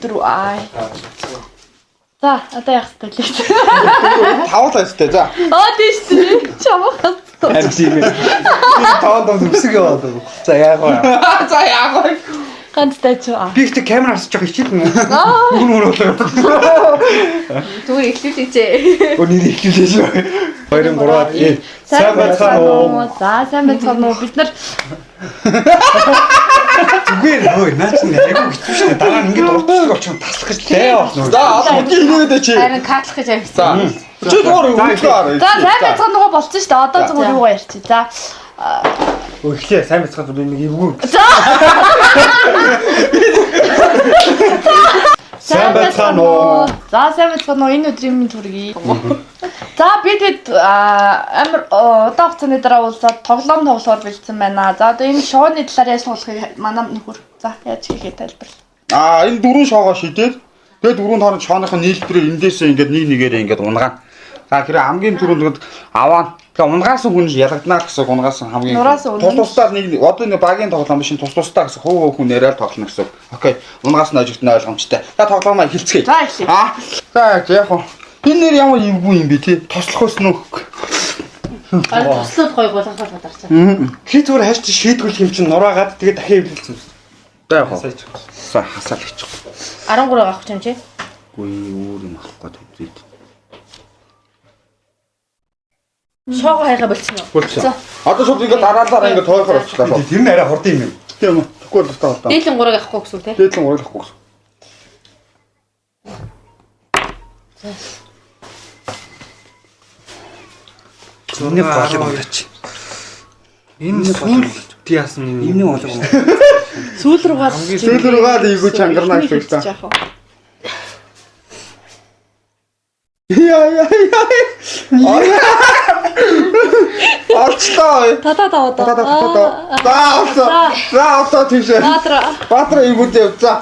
Дөрөв аа. За, одоо яах вэ? Тавлаа өстэй за. Тийм шүү дээ. Чамхаас. Харин тийм ээ. Тавлаа өсөг яваад. За яах вэ? За яах вэ? Ганцтай ч аа. Би ихтэй камер харсаж байгаа хичээл мөн. Бүр болоо. Зүгээр эхлүүлээч. Өнөр ихлүүлээш. 2 3 сайн байцгаана уу? За, сайн байцгаана уу? Бид нар зүгээр хөөе наач нэг айгу хэцүү шүү дээ. Дараа нь ингээд урдчлаг очих таслах гэж тий. За одоо инээдэ чи. харин катлах гэж амжсан. За. Чи зүгээр үлдээ. За, сайн байцгаана уу болчихсон шүү дээ. Одоо зүгээр юу ярьчих. За. Өглөө сайн байцгаана уу нэг эвгүй. За. Сайн байцгаана уу? За, сайн байцгаана уу? Энэ өдрийн минь төргий. За, би тэгэд амар удаан хугацааны дараа уулзаад тоглоом тоглохоор бэлдсэн байна. За, одоо энэ шоуны талаар яаж тоглохыг манай нөхөр. За, яаж хийхээ тайлбарлаа. Энэ дөрвөн шоогоо шийдээд тэгээд дөрвөн хооронд шооныхын нийлбэрээр эндээсээ ингээд нэг нэгээрээ ингээд унгаана. За, тэр хамгийн түрүүнд аваа. Тэгээ унгаасан хүн ялгаднаа гэсэн унгаасан хамгийн тус-тусдаар нэг одоо нэг багийн тоглоом биш тус-тусдаа гэсэн хөө хүн нэрээр тоглоно гэсэн. Окей. Унгаасан ажигтнаа ойлгомжтой. За тоглоомоо эхэлцгээе. За, эхлэе. За, яг хоо. Энэ нэр ямар юмгүй юм бэ тий? Тослохоос нөх. Тослоод гоё болгохоор гадарчаа. Хий зүгээр хайрч шийдгүүлэх юм чинь нураагаад тэгээ дахиад эвлэлсэн. За яг хоо. За хасаал хийчих. 13 авах юм чи? Үгүй өөр юм авахгүй төвзээд. Шоого хайгаа болчихно. За. Одоо шууд ингээд дараалалаа ингээд тойрохоор болчихлаа. Тэр нь арай хурдан юм. Тийм үү? Тэгэхгүй л таа таа. Дээдлэн 3-ыг авахгүй гэсэн үү те? Дээдлэн 3-ыг авахгүй гэсэн. Энэ гол юм байна чи. Энэ сүүл ти яасан юм. Энэ болов уу? Сүүл руугаа ийгүү чангарнаа гэж байна. Яа. Арчлаа. За тийш. Баатар ийгүүтэй. За.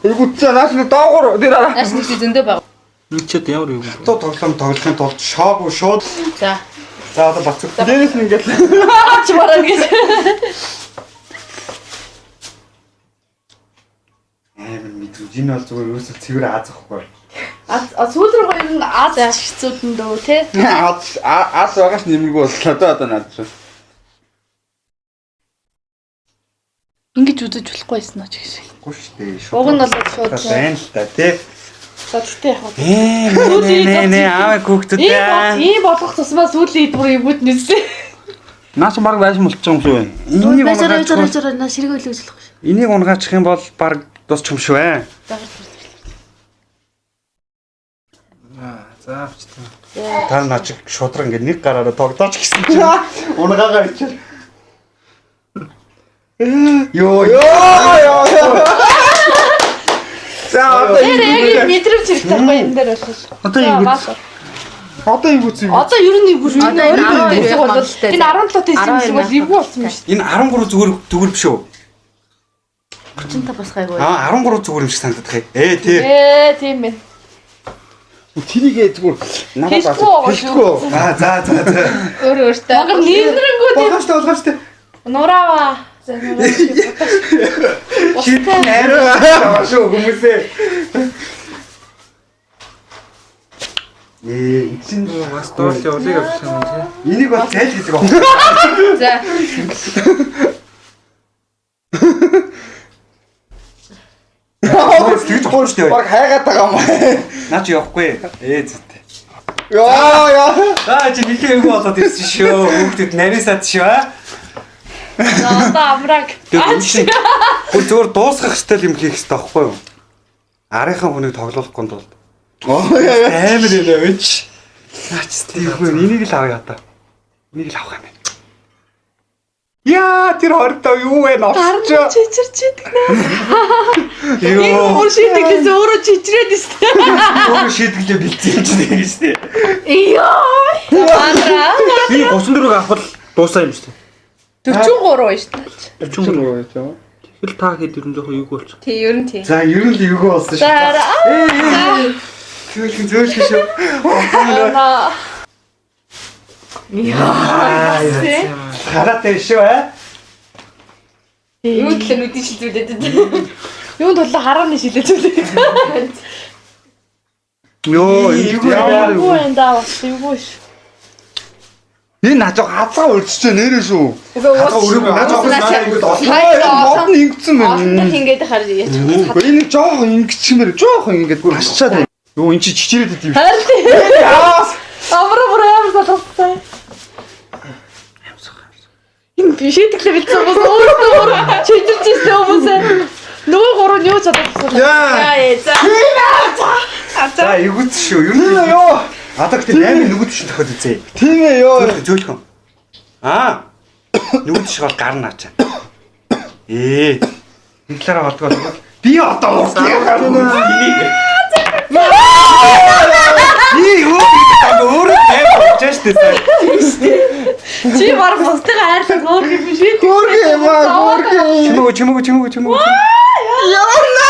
Ийгүүтэй нааш нэг доогуур дээр араа. Нааш нэг зөндөө баг. Нүчээд ямар юм бэ? Одоо тоглоом тоглохын тулд шоог шууд. За. За одоо бацаг. Дээрээс нь ингээд Чи бараа гэж. мэдвэ. Энэ бол зүгээр ерөөсөө цэвэр Аз ахгүй. Сүүл руугаа ер нь Аз хэцүүдэн дөө те. Аз байгаас нэмэргүй боллоо одоо наадчих. Ингэж үзэж болохгүй байсан ч гэсэн. Гүш дээ. Уг нь бол шууд байна л та тий. Содтой яг. Нэ аавь хүүхдүүдээ. Ийм болгох тусмаа сүүлийн бүр ивүүд нэсээ. Наач баг байсан болчих юм шүү. Энийг унгааж наа сэрэг үлээж болох ш. Энийг унгаачих юм бол баг дуусчих юм шүү ээ. За авчтаа. Та наач шудраг ингээд нэг гараараа тогдооч гэсэн чинь унгаагаа ичээл. Йоо. За одоо яг метрв зэрэгтэй гоё энэ дээр болчихсон. Одоо юу гэсэн юм? Одоо ер нь бүр энэ 17 тест юм бол ивгүй болсон юм шүү дээ. Энэ 13 зүгээр биш үү? 35 бас гайгүй. 13 зүгээр юм шиг санагдах. Тий. Тийм байна. Тэрийгээ зүгээр надад хэлэхгүй. За. Өөртөө. Магар нэрнэрэнгүү тийм. Болгоочтой. Нураава. Шит нэрээ шүү хүмүүсээ. Эцэн бас доош явуулыг авчих юм тий. Энийг бол зайл гэдэг аа. За. Тэгж хооштой. Баг хайгаад байгаа юм аа. Наач явахгүй. Зүйтэй. Яа. Чи нэлээ өгөө болоод ирсэн шүү. Хүүхдэд нарийсаад шүү аа. Одоо амраг. Бүр зөвөр дуусгах стил юм хийх хэрэгтэй байхгүй юу? Арийнхаа хүнийг тоглохгүй тулд. Амар юм өөч. Наач тийм энийг л авъя одоо. Энийг л авах юм байна. Яа тэр хортой юу вэ норч. Чичирч идэг наа. Юу шийдэгээс өөрөө чичрээд өстэй. Өөрөө шийдэглээ бэлдсэн юм чинь гэж тий. Йоо. Амраа. Би 34-ыг авах дуусаа юм шүү дээ. 43 байж таа. 43 байж байгаа. Тэгэл та хэд ер нь жоохон юуг болчих. Тий, ер нь тий. За, ер нь л юуг болсон шүү. Зөөлх шүү. Яа. Хараатай шүү аа. Юу төлөө нүдийн шилжүүлээд. Юунд толлоо харааны шилэж үлээ. Йоо, яа. Юу энэ даа бас юу ш. Энэ нажаа хазгаа үлдчихэ нэрээ шүү. Хазгаа өрөө нажаа ингэж мод ингэсэн байна. Олонтой хийгээд хаар яач. Энэ жоох ингэчмэр жоох ингэж хасчаад байна. Юу эн чи чичирээд идэв. Харин тийм. Яас. Амар залхсан. Энэ бишэдэглээ битсэн бас өөр чичирч ирсэн хүмүүсээ. Нөгөө гурав нь юу ч чадахгүй. Яа. За эвгүц шүү. Юу Тийм ёо. одоо гэдэг 8 нүгүүд чинь тохиод үзье. Тийм ээ ёо. Зөөлхөн. Нүгүүд шиг бол гарна ачаа. Инглаараа болдгоо. Би одоо өөрөө байж штэ. Чи баг бусдыг хайрлах өөр юм биш үү? Чимээгөө. Яна.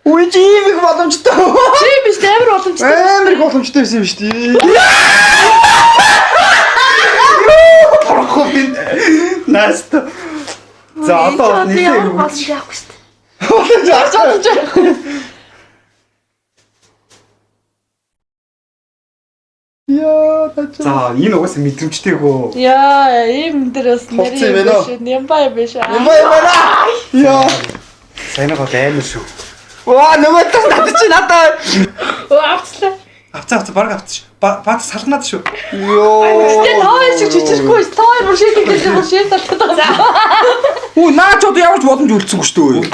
Үгүй чи их боломжтой. Чи биш амар боломжтой. Амар их боломжтой байсан юм шүү дээ. Порхоо би. Наста. За одоо нийлээ явахгүй шүү дээ. Яа, тачаа. За энэ угаасаа мэдрэмжтэй гоо. Яа, ийм дээрээс Хувцсан юм байна уу? Нямбай биш аа. Юм байна. Яа. Сайнаа гол амар шүү. Ваа, нөгөө тас надад чи надаа. Авцлаа. Авцаа баг авчих. Бат салганаад шүү. Йоо. Тэ ноо шиг чичирхгүй. Тоо бүр шийдэх гэсэн бүр шийдэх татдаг. Үу наа ч одоо ямар ч боломж үлдсэнгүй шүү дээ.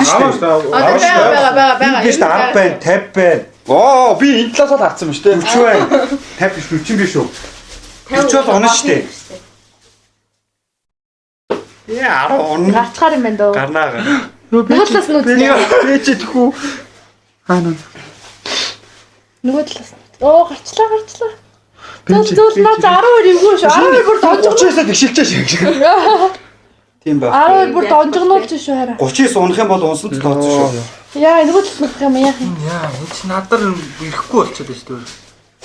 Бага. Биш 10 байна, 50 байна. Оо, би энэ талаас л харсан юм шүү дээ. 40 байна. 50 биш 40 биш шүү. 40 бол оноо шүү дээ. Яа, 10 он Гарцгаар юм байна дөө. гарнаа. Нөгөө талаас нь үзлээ. Би ч идэхгүй. Хаана. Нөгөө талаас. Оо, гарчлаа. Зөв наа 12 эвгүй шүү. 12 бүр донжгоо. 30-аас тэгшилчээ шиг. Тийм ба. 12 бүр донжгонуулж шүү хараа. 39 унах юм бол унсан л тооцсон шүү. Яа, нөгөө талаас нөх юм яах юм. Яа, энэ надад ирэхгүй болчиход байна шүү дээ.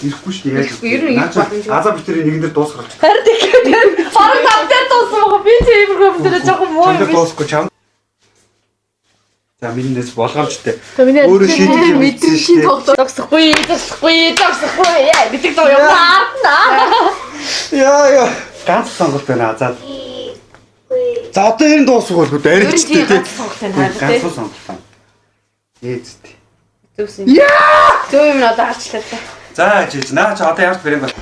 Ирэхгүй шүү дээ. Ер нь ирэх боломжгүй. Азаа битэрийн нэгэн дээр дуусгах. Харин тэгээд бараг тавтар туусан байгаа. Би тийм юм дээр жоохон муу юм Тэнд биш. дуусахгүй чам. За минийс болгоомжтой. Миний Өөрөө шийдэх юм мэдсэн шүү дээ. тогсохгүй. Яа, гэдэг тоо юм аа. Яа. Ганц сонголт байна Азаа. За одоо энэ дуусах бол аригчтэй тий. Ганц сонголт байна. Ээзтэй. Зөвсөн. Зөв юм надад харчлаа. За жиж наа ч одоо ямар ч бэрэн бол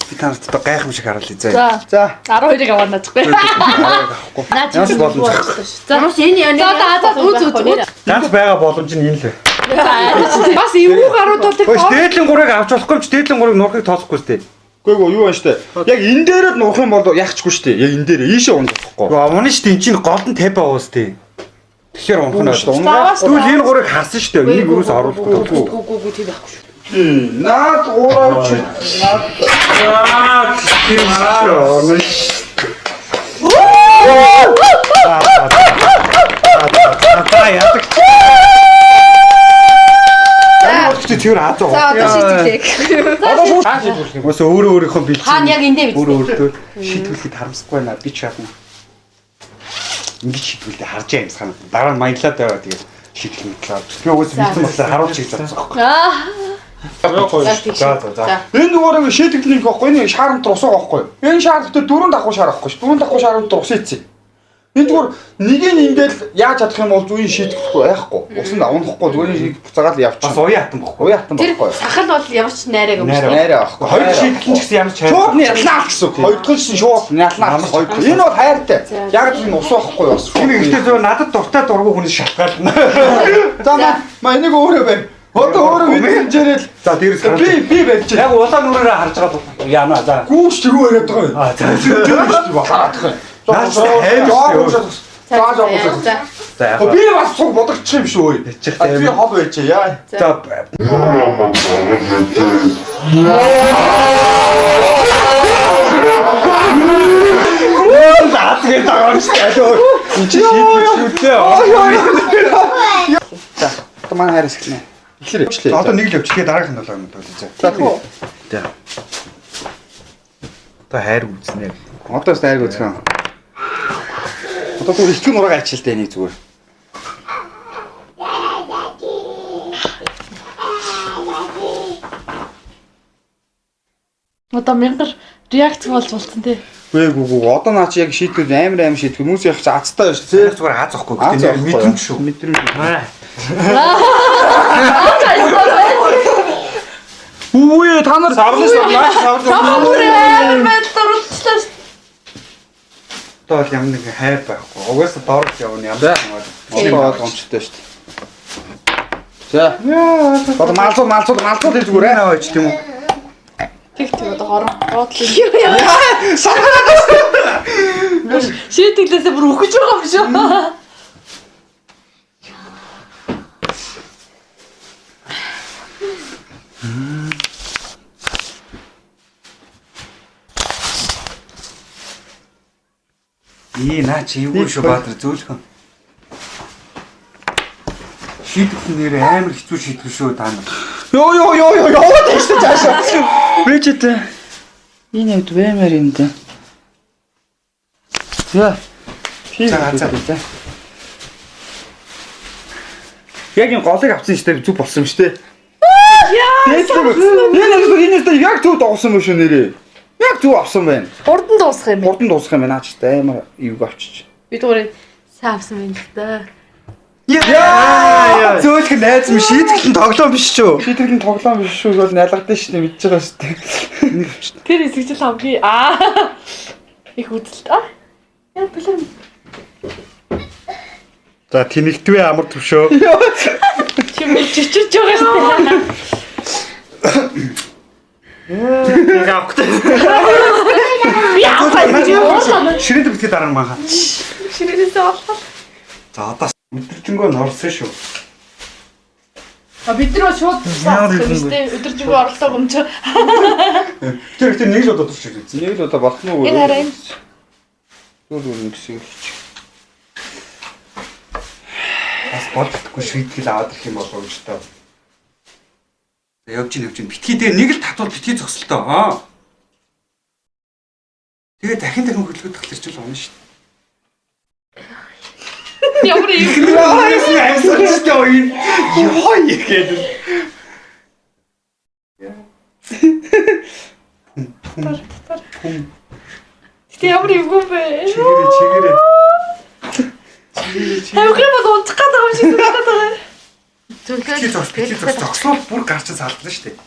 би танарт одоо гайхамшиг харуулъя заа. За. 12-ыг аваад наачгүй. Наач Ямар ч боломжтой. За. Ямар энэ яа. За үз. Ганц байгаа боломж нь энэ л. Бас эвгүй гарууд бол тэр Хөөс дээдлийн 3-ыг авч болохгүй юм чи дээдлийн 3-ыг нуурахыг тооцохгүй сте. Үгүй юу байна штэ. Яг энэ дээр л нуух юм бол яахчгүй штэ. Яг энэ дээр ийшээ унах болохгүй. Гоо унаа штэ эн чинь гол нь 50 байгаа сте. Тэгэхээр унах нь Штэ, байна. Тэгвэл энэ 3-ыг харсан штэ. Энийг юус оруулахгүй. Гү тийм байхгүй шүү. Наад уураач. Тэр хаацаа. За одоо шийдэглээ. Одоо шууд хааж идэх юм. Өсөө өөрөө өөрийнхөө бэлэн. Хаана яг эндээ биз. Өөрөө шийдвэрлэхэд харамсахгүй байна. Би ч чадна. Ингээд шийдвэрлэхдээ харж байгаа юм санаа. Дараа нь маяглаад байгаа тэгээд шийдэх мэтлээ. Би угсаа бэлэн болохоор харуулж хийж байгаа байхгүй. За. Энэ нөгөө шийдэгдэл нэг байхгүй. Энэ шаармт русаа байхгүй. Энэ шаармт дээр дөрөв давхуу шаар байхгүй. Дөрөв давхуу шаармт рус ийцээ. Энэ зүгээр нэгийг ингээл яаж чадах юм бол зүйн шийдэхгүй байхгүй. Усан унахгүй зүгээр нэг буцаагаад явчих. Бас уян хатан бохгүй. Уян хатан Тэр байхгүй. сахал бол ямар ч найраг юм шүү. Найраа байхгүй. Хоёр шийдэл нь ч гэсэн ямар ч Шууд ялнаа гэсэн үг. Хоёрдугаар шин шууд ялнаа гэсэн хоёр. Энэ бол хайртай. Яг л энэ ус байхгүй бас. Энэ ихтэй зөв надад дуртай дургу хүнээс шалтгаална. За энийг өөрөө байна. Одоо өөрөө мэдэрчээрэл. За дээрээс би барьж. яг улаан нүрээрээ харж байгаа яана. За. Гүүш чирүү яриад байгаа юм. За. Тэр шүү болоод байгаа юм. Наач хайр. За. За. Би бас цуг бодогдчих юм шүү ой. Би хол байж яа. За. Заатгээд байгаа юм шиг аль энэ чи шийдвэрлэхтэй. За манай хайр хэсгэнэ. Эхлэв. Одоо нэг л өвчлээ дараагийн долоо юм бол зэ. За тийм. За. Одоо хайр үзнэ. Одоо ч хайр үзэх юм. Одоо түр ихтгэн ураг ачилтай нэг зүгээр. Одоо мянгар реакц болж болсон тий. Үгүй одоо наа чи яг шийдвэр амар шийдвэр хүмүүс яг цаацтай шүү дээ. Зүгээр аз ахгүй гэдэг мэдрэмж шүү. Мэдрэмж. Үгүй та нар Савлаас наач савлаас. Бүрээ метрчлээ. Одоо л ямар нэг хайр байхгүй. Угаасаа дорж явна ямар Одоо гомчтой шүү дээ. За. Одоо малцууд л зүгээр ээ. байж тийм үү? Тэг одоо хорон доотлын. Шийдэглээсээ бүр үхэж байгаа юм шүү. Наа чи юу шүү Баатар зөөлхөн. Шийдэх нэр амар хэцүү шийдэх шүү та нар. Йоо яваад байж таашаа. Бэжтэй. Энэ юм вэмэр юм даа. За. За. Яг энэ голыг авсан штэ зүг болсон юм штэ. Энэ яг зүг доосон юм шүү нэрээ. Яг зүг авсан байна. Хурдан дуусах юм. Хурдан дуусах юм байна ч амар юуг авчиж. Би зүгээр саавсан юм л да. Яа! Зөөлхөн найз минь шийдэх нь тоглоом биш шүү. Шийдэх нь тоглоом биш шүү бол найлгадсан штэ мэдж байгаа штэ. Тэр хэсэг чил хамгийн их үзэлт. Яа бэлэн. За тэнэгтвэ амар төвшөө. Чимээ чичирж байгаа штэ. Ширээдэ битгий дараа маа. Ширээдээс олох. За одоо өдөржингөө норсон шүү. Бид нар шууд штэ өдөржингөө оролтоо гомч. Тэр нэг л удаа турш ирсэн. Нэг л удаа болох нь үү? Энэ хараа. Зүгээр нэгсээ хийчих. Бас болдоггүй шийдэл аваад ирэх юм болов уу ч таа. Явж ийн битгий дээр нэг л татвал битгий зогсолтоо. Тэгээ дахин хөдөлгөд тахларч л байна шүү дээ. Ямар юм. Яасан ч тоо юм. Яа игээд. Тэ ямар юм бэ? Чигээрээ. Хавхраа бол унтах гэдэг юм шиг байна. Битгий зогслол бүр гарч салдлаа шүү дээ.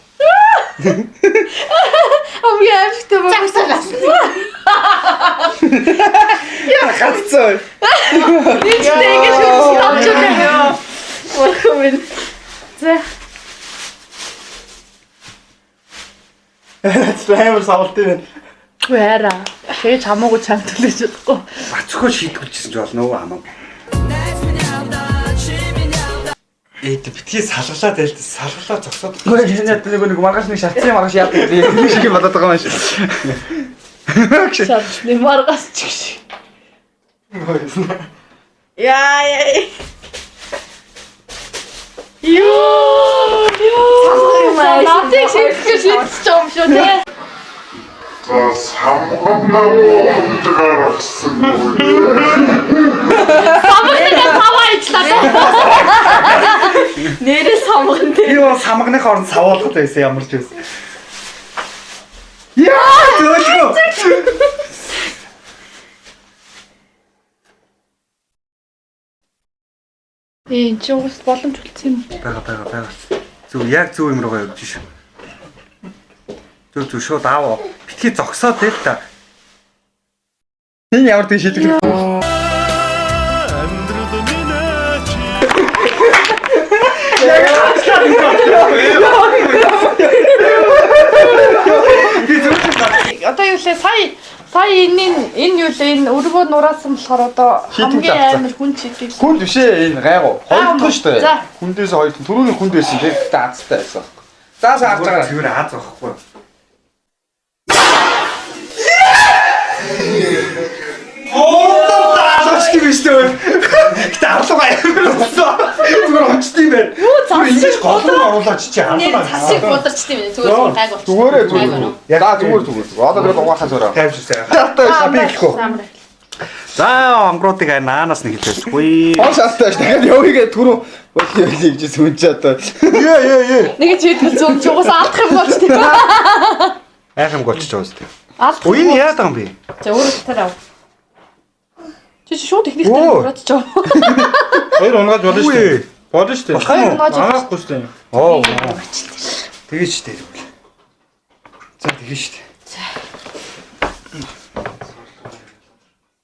Хамгийн аимшигтай байна. Яа хацсан. Нэг тэгэж шууд явчихлаа. Мөрхөмэн. За. Амар савлт юм. Вэра. Хэж хамаагүй чамд төлөж чадахгүй. Бацхоо шийдүүлчихсэн ч болно уу амаа. Битгий салгалаа дээл салгалаа зогсоод. Ой энэ нэг маргааш нэг шатсан маргааш яадаг тийм шиг болоод байгаа юм шиг. Шатны маргаас ч шиг. Яа. Ёо. Наадыг шийдэж юм шүү дээ. Самгнаа таваачлаа. Нэрээ самган дээр. Юу самгны хооронд савуулахад байсан ямар ч байсан. Яа зөөлгөө. Энд ч уус боломж үлдсэн юм. Бага. Зүг яг зүг юм руугаа явж шүү. Зүг шууд аав. Битгий зогсоод дээл та. Энэ ямар тийм шийдэл. Одоо юу лээ сая энэ юу лээ энэ өргөө нураасан болохоор одоо хамгийн амар хүн чидэг. Хүнд биш ээ энэ гайгуу. Хоёр дахь шүү дээ. За. Хүндээс хоёр түрүүний хүнд байсан тийм гэхдээ азтай байсан. За харж байгаа. Тэр аз авахгүй. Даалгачдаг биш дээ. Гэтэ арлууга амар болсон. Зүгээр очд юм байна. Ингэж голом оруулаач чи арлууга. Засаг бодорчтой юм зүгээр гайг болчих. Зүгээрээ зүгээр. За зүгээр. Одоо тэгээд угаахаас өрөө. Тайвширсаа. Таатай би хэлэхгүй. За онгоруудыг наанаас нэг хэлээсгүй. Он шалтгаан дахиад явъя түрүү болоо гэж сүнч одоо. Ээ. Нэг ч хийдэл зүг чугаас алдах юм болж тийм. Айхам голчиж байгаа зү. Алт. Үе яа даа юм бэ? За өөрөө тарав. Чи шууд техник дээр ураад чав. Хоёр унгаад болно шүү дээ. Болно шүү дээ. Хоёр унгааж Аахгүй шүү дээ. Оо. Тэгээ ч дээ. За тэгээ шүү дээ.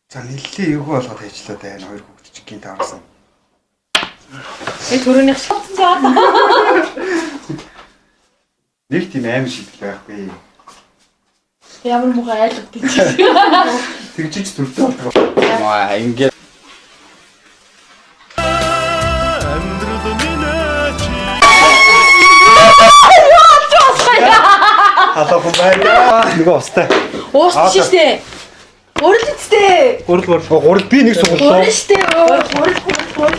За нэлээ эвгүй болгоод ажиллаад байна. Хоёр хүүхэд чигийн таарсан. Төрөний шатсан заа. Нэг тийм аим шийдэл байхгүй. Ямар муухай айлгад тийч. Тэгжиж төрдөө болдог. Маа ингээд Хатаа хүн байна. Нөгөө устай. Уусч штэ. Урал үстэ. Гурал би нэг сугууллаа. Урал штэ. Урал.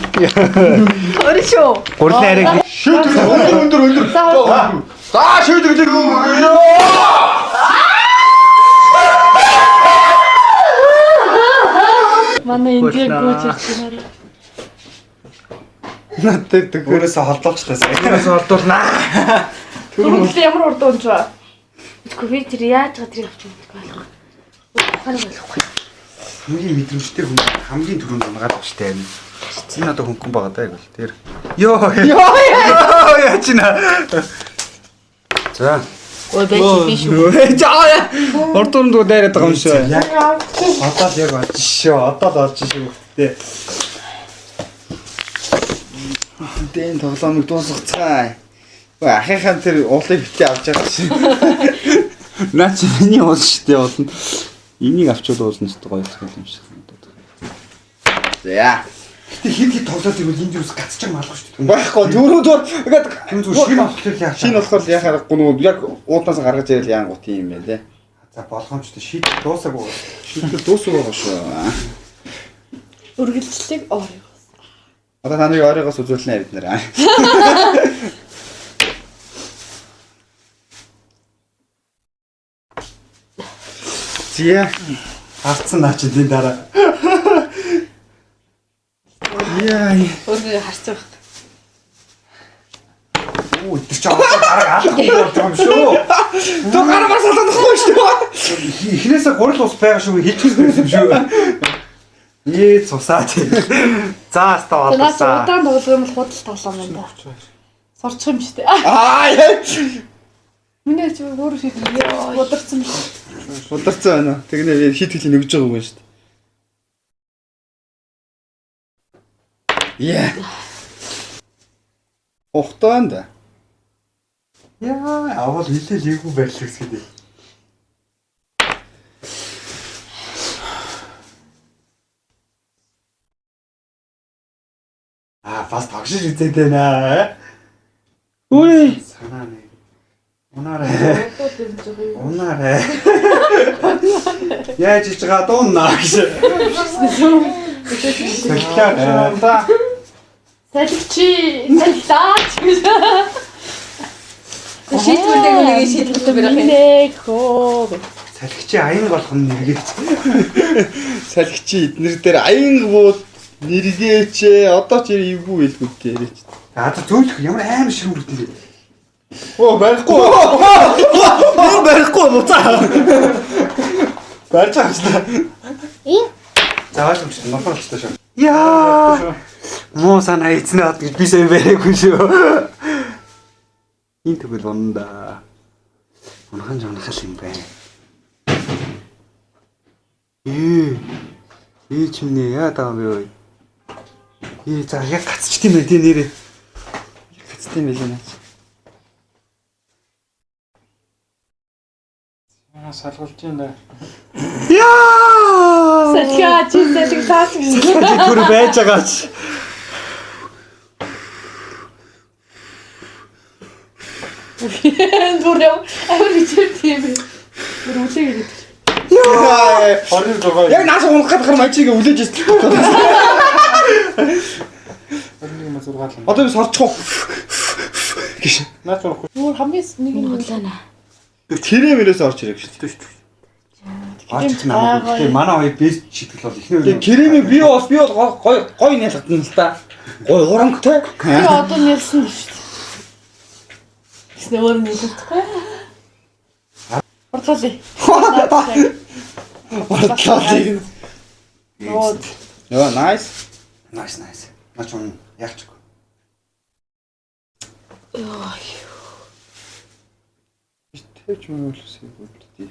Урал шүү. Гурал арай шийд өндөр. За шийд гэдэг. Манай ингээд гүйцэлсэн. надад өөрөөсөө холдуулчихлаа. Өөрөөсөө холдуулнаа. Түрүүл ямар урд унж ба. Тэгэхгүй би тэр яаж байгаа тэрийг авч үзэх байхгүй. Ухаан болохгүй. Хамгийн мэдрэмжтэй хүн хамгийн түрүүнд унгаад байгаа штэ. Энэ одоо хөнгөн байгаа даа яг л тэр. Яа чина. За. Ой байж би шүү. Жаа. Ордонд дайраад байгаа юм шүү. Одоо л яг олж шүү. Одоо л олж шүү хөхтэй. Дэн тоглоомыг дуусгацгаая. Ой ахихаа тэр уулыг битээ авч байгаа чинь. Наа чи миний уул штэ болно. Энийг авчуул уулна ч гоё юм шиг надад. За. Гэтэ хит тоглоод ирвэл энд юус гацчих малах шүү дээ. Байхгүй дөрөвдөр ингээд юм зүг шинэ болохоор яах. шинэ болохоор яхаарахгүй нөгөө яг ууднаас гаргаж ирэл яангут юм байна те. За болгоомжтой шийд дуусаагүй. Шийдэл дуусах байгаа шүү. Үргэлжлэлийг орё. Одоо таныг оройгоос үзүүлнэ бид нэр. Зя Авцсан наа чи энэ дараа. яа Өөрөө харцсан байх. Оо тэр чи аваад дараа алах болж байгаа юм шүү. то гараас алахгүй шүү. Эхнээсээ гурал ус байгаа шүү хэлчихсэн юм шүү. Ээ цусаа тий. За аста Наад боллоо. удаан тоглох юм бол худал тоглоом юм да. Сурчих юм штэ. Аа Миний ч өөр шийдэл ударсан л. ударсан байна. Тэгнэ хит хит нөгж байгаа юм шүү дээ. Яа. Охтонд. Яа авал нилээ лийгүү байрлал гэсгээд. Фаст агшиж үзээд байна. Үгүй. Санаа нэг. Унаарай. Унаарай. Яаж ич байгаа дуунаа гэж. Салхиа. Салхичи, салхилаач гэж. Шийдвэртэй нэг шийдвэртэй байх юм. Нэхөө. Салхичи аян болох нь нэргээд. Салхичи эднэр дээр аян бууд нэргээч одоо ч эвгүй хэлгүүдтэй яриач. За зөөлөх ямар аим ширүүрд нэ. Оо барихгүй. Юу барихгүй буцаа. Барьж байгаа ч та. За ойлгомжтой нохоолчтой шүү. Яа. Муу санаа эзнээ од гэж би сайн бариаггүй шүү. Энд тэгвэл унда. Унхан жонхол юм байна. Чимнээ яа даа вэ? За яг гацч тийм ээ тий нэрээ. Гацтай юм байна. Салгуулж байна. Яа! Салхиач, салхилаач гэж. Тэр байж байгаач. Бүр амар хичээл тийм ээ. Бүр үлээгээд. Яа. 26. Яг нааш унах гэдэг хэр мачиг үлээж ирсэн. Одоо би сорчих уу? Гэж. Наач урахгүй. Бүр хамгийн нэг юм Худлаана. Тэрээ мөрөөс орж ирэх шүү дээ. Аач наа. Тэгээ манай хоёр бест шийтгэл бол эхнээ. Тэгээ кремээ би бол гой нялгадсан л та. Гой урамтай. би одоо нэрсэн шүү дээ. Тэснэ өөр нэлэхгүй. Урд Бодлуулъя. Бодлоо. Нууд. Йоо, nice. Nice. Нач он яахчгүй. Тэвч мөөлөсэй бүгдээ.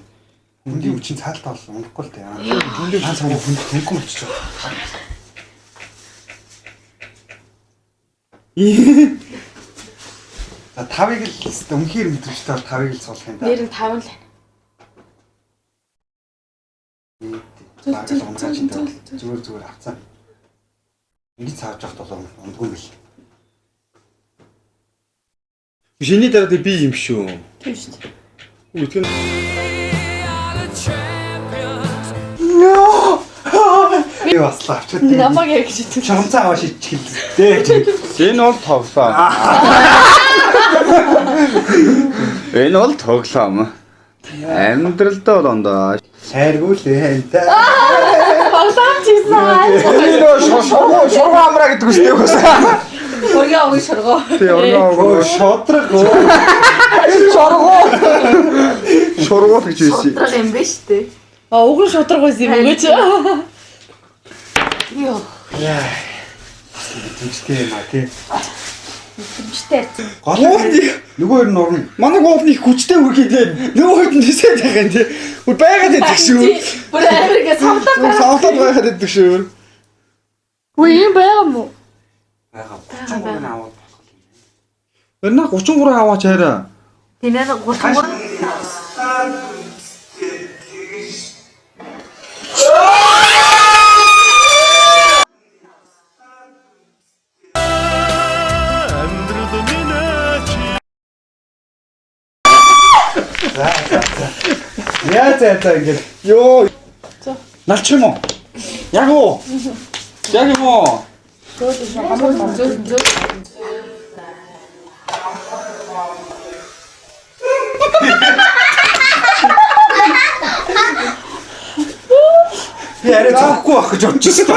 Хүндий үчин цаалтаа бол унахгүй л дээ. Хүндий хаан цагаа хүнд хүнгүй болчихлоо. За 5-ыг л өмнөхөр мэдрэгчтэй бол 5-ыг л суулгах юм да. Нэр нь 5 л байна. Зүгээр авцаа. Ингэж цаавж явахд бол ундгүй мэл. Шиний дараа би юм шүү. Тийм шүү дээ. Үтгэн Би баслаа авчаад. Намаг яг гэж хэлсэн. Чамцаа аваа шийдчихлээ. Энэ бол тоглоом. Энэ бол тоглоом. Амьдралдаа бол ондоо. Сайргүй л энэ. Тоглоом чийсэн. Энэ шоргоо амраа гэдэг үстэй байсан. Хөргөө ууг шоргоо. Тий, оргоо Шодрог. шоргоо гэж байсан. Шодрог юм биш үү? Уг нь шудраг байсан юм уу гэж. Йоо. Тэмцтэй юм аа тий. Тэмцтэй. Гол нөгөө хоёр нь урна. Манай гол их хүчтэй үргэлээ. Нөгөө хэд нь нисээд байгаа юм тий. Бүр байгаад байдаг шүү. Бүр амиргээ самтаа байна. Савтал байгаад байдаг шүү. Үгүй юм байгаа юм уу? Бага 33 аваад. Өрнө 33 аваач хараа. Тинээр 33. За ингэж. Йоо. Налчих юм уу? Яг уу. Яг юм уу? Би арай зоохгүй байх гэж бодчихсон.